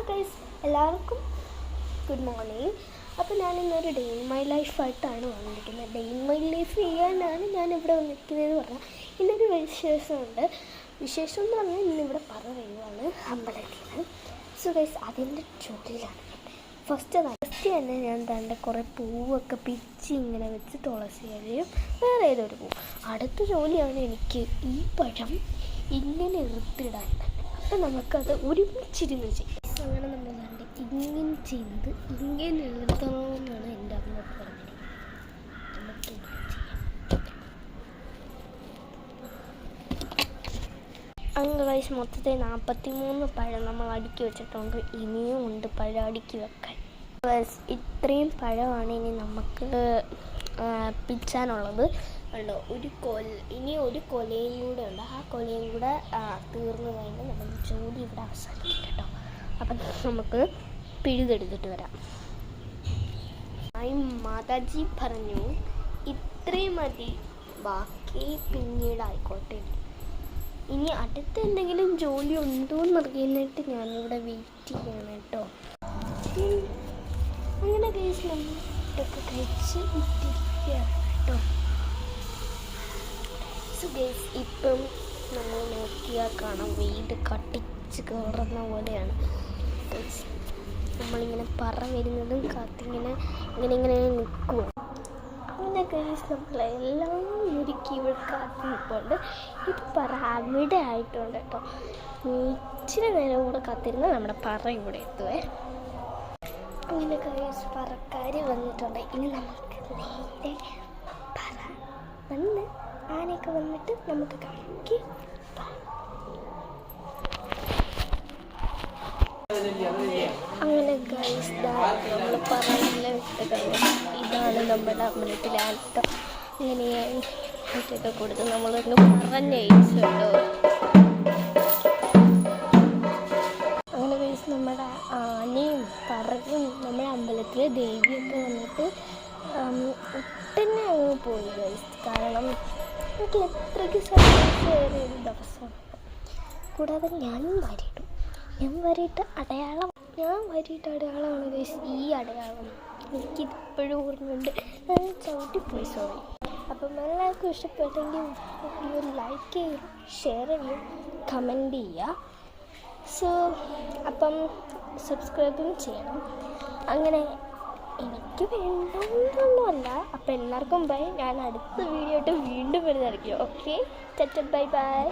Guys, എല്ലാവർക്കും good morning. അപ്പോൾ ഞാനിന്നൊരു day in my ലൈഫായിട്ടാണ് വന്നിരിക്കുന്നത്. ഡേ ഇൻ മൈ ലൈഫ് ചെയ്യാനാണ് ഞാനിവിടെ വന്നിരിക്കുന്നതെന്ന് പറഞ്ഞാൽ ഇന്നൊരു വിശേഷം എന്ന് പറഞ്ഞാൽ ഇന്നിവിടെ പറയുവാണ് അമ്പലത്തിൽ. സോ ഗൈസ്, അതിൻ്റെ ജോലിയിലാണ്. ഫസ്റ്റ് തന്നെ ഞാൻ തൻ്റെ കുറേ പൂവൊക്കെ പിച്ചി ഇങ്ങനെ വെച്ച് തുളസി കഴിയും വേറെ ഏതൊരു പൂ. അടുത്ത ജോലിയാണ് എനിക്ക് ഈ പഴം ഇങ്ങനെ എടുത്തിടാൻ. അപ്പം നമുക്കത് ഒരുമിച്ചിരുന്ന് ചെയ്യും. അങ്ങനെ നമ്മൾ കണ്ട് ഇങ്ങനെ ചെയ്യുന്നത് ഇങ്ങനെ എഴുതണമെന്നാണ് എൻ്റെ അമ്മ പറഞ്ഞത്. നമുക്ക് അങ്ങനെ വയസ്സ് മൊത്തത്തിൽ 43 പഴം നമ്മൾ അടുക്കി വെച്ചിട്ടുണ്ട്. ഇനിയും ഉണ്ട് പഴം അടുക്കി വെക്കാൻ. ഇത്രയും പഴമാണ് ഇനി നമുക്ക് പിച്ചാനുള്ളത്. ഉണ്ടോ, ഇനി ഒരു കൊലയും കൂടെ ഉണ്ട്. ആ കൊലയും കൂടെ തീർന്നു കഴിഞ്ഞാൽ നമ്മൾ ജോലി ഇവിടെ അവസാനിക്കും കേട്ടോ. അപ്പം നമുക്ക് പിഴുതെടുത്തിട്ട് വരാം. മാതാജി പറഞ്ഞു ഇത്രയും മതി, ബാക്കി പിന്നീട് ആയിക്കോട്ടെ. ഇനി അടുത്ത എന്തെങ്കിലും ജോലി ഉണ്ടോ എന്നറിയാനായിട്ട് ഞാനിവിടെ വെയിറ്റ് ചെയ്യണം കേട്ടോ. അങ്ങനെ കേസ് നമ്മളിട്ടൊക്കെ കഴിച്ച് ഇട്ടിരിക്കുകയാണ് കേട്ടോ. സോ ഗേസ്, ഇപ്പം നമ്മൾ നോക്കിയാൽ കാണാം വീട് കട്ടിച്ച് കയറുന്ന പോലെയാണ്. നമ്മളിങ്ങനെ പറ വരുന്നതും കാത്തിങ്ങനെ ഇങ്ങനെ നിൽക്കുക. അങ്ങനെ കേസ് നമ്മളെല്ലാം ഒരുക്കി ഇവിടെ കാത്തി നിൽപ്പുണ്ട്. ഇത് പറ അവിടെ ആയിട്ടുണ്ട് കേട്ടോ. ഇച്ചിരി നേരം കൂടെ കാത്തിരുന്ന് നമ്മുടെ പറയും കൂടെ എത്തുവേ. അങ്ങനെ കേസ് പറക്കാർ വന്നിട്ടുണ്ട്. ഇനി നമുക്ക് നേരെ പറ വന്ന് ആനയൊക്കെ വന്നിട്ട് നമുക്ക് കണക്കി അങ്ങനെ ഗൈസ് നമ്മൾ പറയില്ല വിട്ടത്. ഇതാണ് നമ്മുടെ അമ്പലത്തിലെ ആൾക്കാർ. ഇങ്ങനെയായി മറ്റൊക്കെ കൊടുത്ത് നമ്മളൊന്ന് പറഞ്ഞയച്ചുണ്ടോ. അങ്ങനെ ഗൈസ് നമ്മുടെ ആനയും പറയും നമ്മുടെ അമ്പലത്തിലെ ദേവിയൊക്കെ വന്നിട്ട് ഒട്ടന്നെ അങ്ങ് പോയി ഗൈസ്. കാരണം എനിക്ക് എത്രയ്ക്ക് സന്തോഷമേറിയ ഒരു ദിവസമാണ്. കൂടാതെ ഞാൻ വരിയിട്ട് അടയാളമാണ് ഗൈസ്. ഈ അടയാളം എനിക്കിപ്പോഴും ഓർമ്മയുണ്ട്. ഞാൻ ചവിട്ടിപ്പോയി, സോറി. അപ്പം എല്ലാവർക്കും ഇഷ്ടപ്പെട്ടെങ്കിൽ വീഡിയോ ലൈക്ക് ചെയ്യും, ഷെയർ ചെയ്യും, കമൻറ്റ് ചെയ്യുക. സോ അപ്പം സബ്സ്ക്രൈബും ചെയ്യണം. അങ്ങനെ എനിക്ക് വേണ്ടതൊന്നുമല്ല. അപ്പം എല്ലാവർക്കും ബൈ. ഞാൻ അടുത്ത വീഡിയോ ആയിട്ട് വീണ്ടും വരുന്നതായിരിക്കും. Okay, bye bye.